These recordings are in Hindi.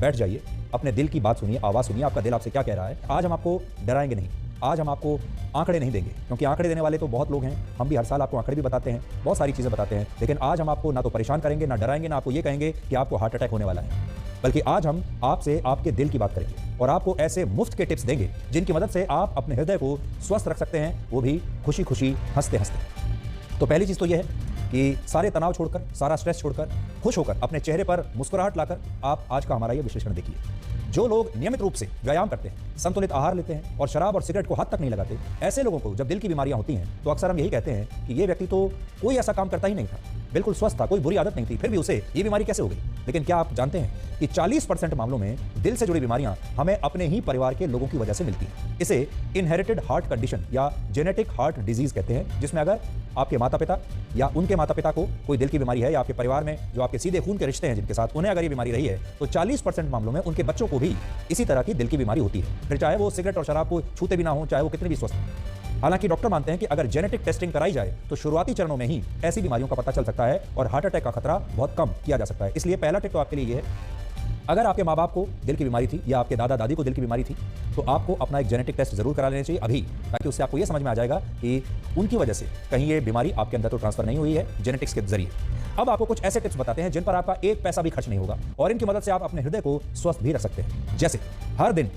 बैठ जाइए, अपने दिल की बात सुनिए, आवाज़ सुनिए, आपका दिल आपसे क्या कह रहा है। आज हम आपको डराएंगे नहीं, आज हम आपको आंकड़े नहीं देंगे, क्योंकि आंकड़े देने वाले तो बहुत लोग हैं, हम भी हर साल आपको आंकड़े भी बताते हैं, बहुत सारी चीज़ें बताते हैं, लेकिन आज हम आपको ना तो परेशान करेंगे, ना डराएंगे, ना आपको ये कहेंगे कि आपको हार्ट अटैक होने वाला है, बल्कि आज हम आपसे आपके दिल की बात करेंगे और आपको ऐसे मुफ्त के टिप्स देंगे जिनकी मदद से आप अपने हृदय को स्वस्थ रख सकते हैं, वो भी खुशी खुशी हंसते हंसते। तो पहली चीज़ तो यह है कि सारे तनाव छोड़कर, सारा स्ट्रेस छोड़कर, खुश होकर, अपने चेहरे पर मुस्कुराहट लाकर आप आज का हमारा ये विश्लेषण देखिए। जो लोग नियमित रूप से व्यायाम करते हैं, संतुलित आहार लेते हैं और शराब और सिगरेट को हाथ तक नहीं लगाते, ऐसे लोगों को जब दिल की बीमारियां होती हैं तो अक्सर हम यही कहते हैं कि ये व्यक्ति तो कोई ऐसा काम करता ही नहीं था, बिल्कुल स्वस्थ था, कोई बुरी आदत नहीं थी, फिर भी उसे ये बीमारी कैसे हो गई। लेकिन क्या आप जानते हैं कि 40% मामलों में दिल से जुड़ी बीमारियां हमें अपने ही परिवार के लोगों की वजह से मिलती हैं। इसे इनहेरिटेड हार्ट कंडीशन या जेनेटिक हार्ट डिजीज कहते हैं, जिसमें अगर आपके माता पिता या उनके माता पिता को कोई दिल की बीमारी है या आपके परिवार में जो आपके सीधे खून के रिश्ते हैं जिनके साथ, उन्हें अगर ये बीमारी रही है तो 40% मामलों में उनके बच्चों को भी इसी तरह की दिल की बीमारी होती है, फिर चाहे वो सिगरेट और शराब को छूते भी ना हो, चाहे वो कितने भी स्वस्थ हो। हालांकि डॉक्टर मानते हैं कि अगर जेनेटिक टेस्टिंग कराई जाए तो शुरुआती चरणों में ही ऐसी बीमारियों का पता चल सकता है और हार्ट अटैक का खतरा बहुत कम किया जा सकता है। इसलिए पहला टिप तो आपके लिए ये है, अगर आपके माँ बाप को दिल की बीमारी थी या आपके दादा दादी को दिल की बीमारी थी तो आपको अपना एक जेनेटिक टेस्ट जरूर करा लेना चाहिए अभी, ताकि उससे आपको ये समझ में आ जाएगा कि उनकी वजह से कहीं ये बीमारी आपके अंदर तो ट्रांसफर नहीं हुई है जेनेटिक्स के जरिए। अब आपको कुछ ऐसे टिप्स बताते हैं जिन पर आपका एक पैसा भी खर्च नहीं होगा और इनकी मदद से आप अपने हृदय को स्वस्थ भी रख सकते हैं। जैसे हर दिन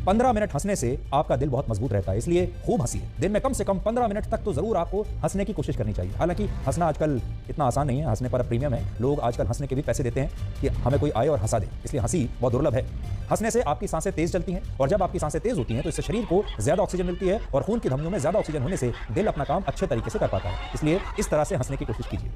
15 मिनट हंसने से आपका दिल बहुत मजबूत रहता है, इसलिए खूब हंसिए। दिन में कम से कम 15 मिनट तक तो जरूर आपको हंसने की कोशिश करनी चाहिए। हालांकि हंसना आजकल इतना आसान नहीं है, हंसने पर प्रीमियम है, लोग आजकल हंसने के भी पैसे देते हैं कि हमें कोई आए और हंसा दे, इसलिए हंसी बहुत दुर्लभ है। हंसने से आपकी सांसें तेज चलती हैं और जब आपकी सांसें तेज होती हैं तो इससे शरीर को ज्यादा ऑक्सीजन मिलती है और खून की धमनियों में ज्यादा ऑक्सीजन होने से दिल अपना काम अच्छे तरीके से कर पाता है, इसलिए इस तरह से हंसने की कोशिश कीजिए।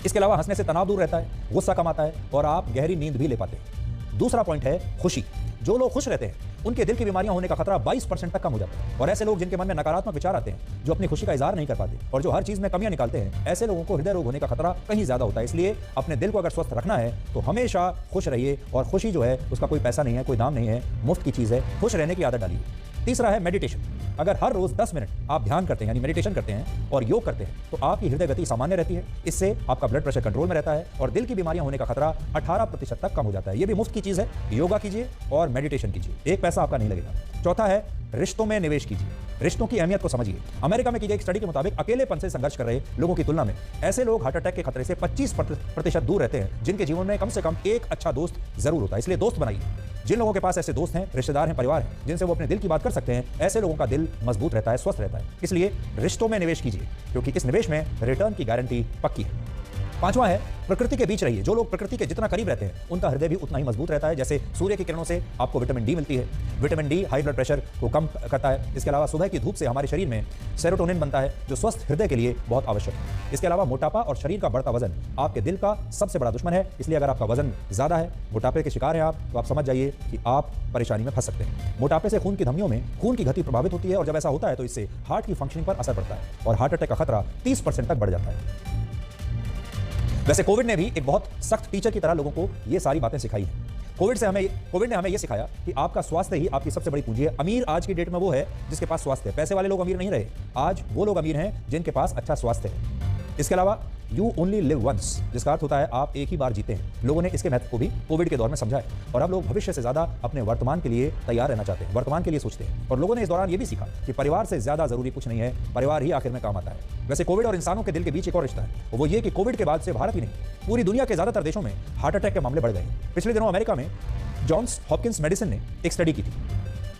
इसके अलावा हंसने से तनाव दूर रहता है, गुस्सा कम आता है और आप गहरी नींद भी ले पाते हैं। दूसरा पॉइंट है खुशी। जो लोग खुश रहते हैं उनके दिल की बीमारियां होने का खतरा 22% तक कम हो जाता है। और ऐसे लोग जिनके मन में नकारात्मक विचार आते हैं, जो अपनी खुशी का इजहार नहीं कर पाते और जो हर चीज में कमियां निकालते हैं, ऐसे लोगों को हृदय रोग होने का खतरा कहीं ज्यादा होता है। इसलिए अपने दिल को अगर स्वस्थ रखना है तो हमेशा खुश रहिए और खुशी जो है उसका कोई पैसा नहीं है, कोई दाम नहीं है, मुफ्त की चीज है, खुश रहने की आदत डालिए। तीसरा है मेडिटेशन। अगर हर रोज 10 मिनट आप ध्यान करते हैं यानी मेडिटेशन करते हैं और योग करते हैं तो आपकी हृदय गति सामान्य रहती है, इससे आपका ब्लड प्रेशर कंट्रोल में रहता है और दिल की बीमारियां होने का खतरा 18% तक कम हो जाता है। यह भी मुफ्त की चीज है, योगा कीजिए और मेडिटेशन कीजिए, एक पैसा आपका नहीं लगेगा। चौथा है रिश्तों में निवेश कीजिए, रिश्तों की अहमियत को समझिए। अमेरिका में की गई एक स्टडी के मुताबिक अकेलेपन से संघर्ष कर रहे लोगों की तुलना में ऐसे लोग हार्ट अटैक के खतरे से 25% दूर रहते हैं जिनके जीवन में कम से कम एक अच्छा दोस्त जरूर होता है। इसलिए दोस्त बनाइए। जिन लोगों के पास ऐसे दोस्त हैं, रिश्तेदार हैं, परिवार हैं जिनसे वो अपने दिल की बात कर सकते हैं, ऐसे लोगों का दिल मजबूत रहता है, स्वस्थ रहता है। इसलिए रिश्तों में निवेश कीजिए क्योंकि इस निवेश में रिटर्न की गारंटी पक्की है। पांचवा है प्रकृति के बीच रहिए। जो लोग प्रकृति के जितना करीब रहते हैं उनका हृदय भी उतना ही मजबूत रहता है। जैसे सूर्य की किरणों से आपको विटामिन डी मिलती है, vitamin D high blood pressure को कम करता है। इसके अलावा सुबह की धूप से हमारे शरीर में सेरोटोनिन बनता है जो स्वस्थ हृदय के लिए बहुत आवश्यक है। इसके अलावा मोटापा और शरीर का बढ़ता वजन आपके दिल का सबसे बड़ा दुश्मन है, इसलिए अगर आपका वजन ज्यादा है, मोटापे के शिकार हैं आप, तो आप समझ जाइए कि आप परेशानी में फंस सकते हैं। मोटापे से खून की धमनियों में खून की गति प्रभावित होती है और जब ऐसा होता है तो इससे हार्ट की फंक्शनिंग पर असर पड़ता है और हार्ट अटैक का खतरा 30% तक बढ़ जाता है। वैसे कोविड ने भी एक बहुत सख्त टीचर की तरह लोगों को ये सारी बातें सिखाई हैं। कोविड ने हमें ये सिखाया कि आपका स्वास्थ्य ही आपकी सबसे बड़ी पूंजी है। अमीर आज की डेट में वो है जिसके पास स्वास्थ्य है। पैसे वाले लोग अमीर नहीं रहे, आज वो लोग अमीर हैं जिनके पास अच्छा स्वास्थ्य है। इसके अलावा यू ओनली लिव वंस, जिसका अर्थ होता है आप एक ही बार जीते हैं। लोगों ने इसके महत्व को भी कोविड के दौर में समझा है और अब लोग भविष्य से ज्यादा अपने वर्तमान के लिए तैयार रहना चाहते हैं, वर्तमान के लिए सोचते हैं। और लोगों ने इस दौरान ये भी सीखा कि परिवार से ज्यादा जरूरी कुछ नहीं है, परिवार ही आखिर में काम आता है। वैसे कोविड और इंसानों के दिल के बीच एक और रिश्ता है, वो ये कि कोविड के बाद से भारत ही नहीं पूरी दुनिया के ज्यादातर देशों में हार्ट अटैक के मामले बढ़ गए। पिछले दिनों अमेरिका में जॉन्स हॉपकिंस मेडिसिन ने एक स्टडी की थी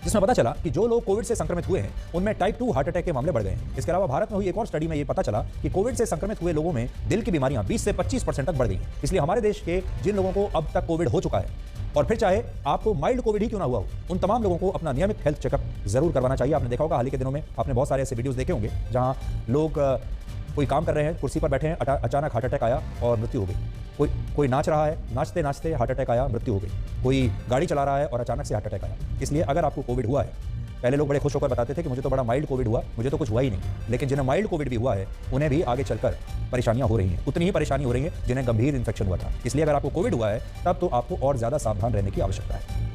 जिसमें पता चला कि जो लोग कोविड से संक्रमित हुए हैं उनमें टाइप 2 हार्ट अटैक के मामले बढ़ गए हैं। इसके अलावा भारत में हुई एक और स्टडी में ये पता चला कि कोविड से संक्रमित हुए लोगों में दिल की बीमारियां 20 से 25% तक बढ़ गई। इसलिए हमारे देश के जिन लोगों को अब तक कोविड हो चुका है और फिर चाहे आपको माइल्ड कोविड ही क्यों ना हुआ हो, उन तमाम लोगों को अपना नियमित हेल्थ चेकअप जरूर करवाना चाहिए। आपने देखा होगा हाल ही के दिनों में आपने बहुत सारे ऐसे वीडियोस देखे होंगे जहां लोग कोई काम कर रहे हैं, कुर्सी पर बैठे हैं, अचानक हार्ट अटैक आया और मृत्यु हो गई। कोई नाच रहा है, नाचते नाचते हार्ट अटैक आया, मृत्यु हो गई। कोई गाड़ी चला रहा है और अचानक से हार्ट अटैक आया। इसलिए अगर आपको कोविड हुआ है, पहले लोग बड़े खुश होकर बताते थे कि मुझे तो बड़ा माइल्ड कोविड हुआ, मुझे तो कुछ हुआ ही नहीं, लेकिन जिन्हें माइल्ड कोविड भी हुआ है उन्हें भी आगे चलकर परेशानियां हो रही हैं, उतनी ही परेशानी हो रही है जिन्हें गंभीर इन्फेक्शन हुआ था। इसलिए अगर आपको कोविड हुआ है तब तो आपको और ज्यादा सावधान रहने की आवश्यकता है।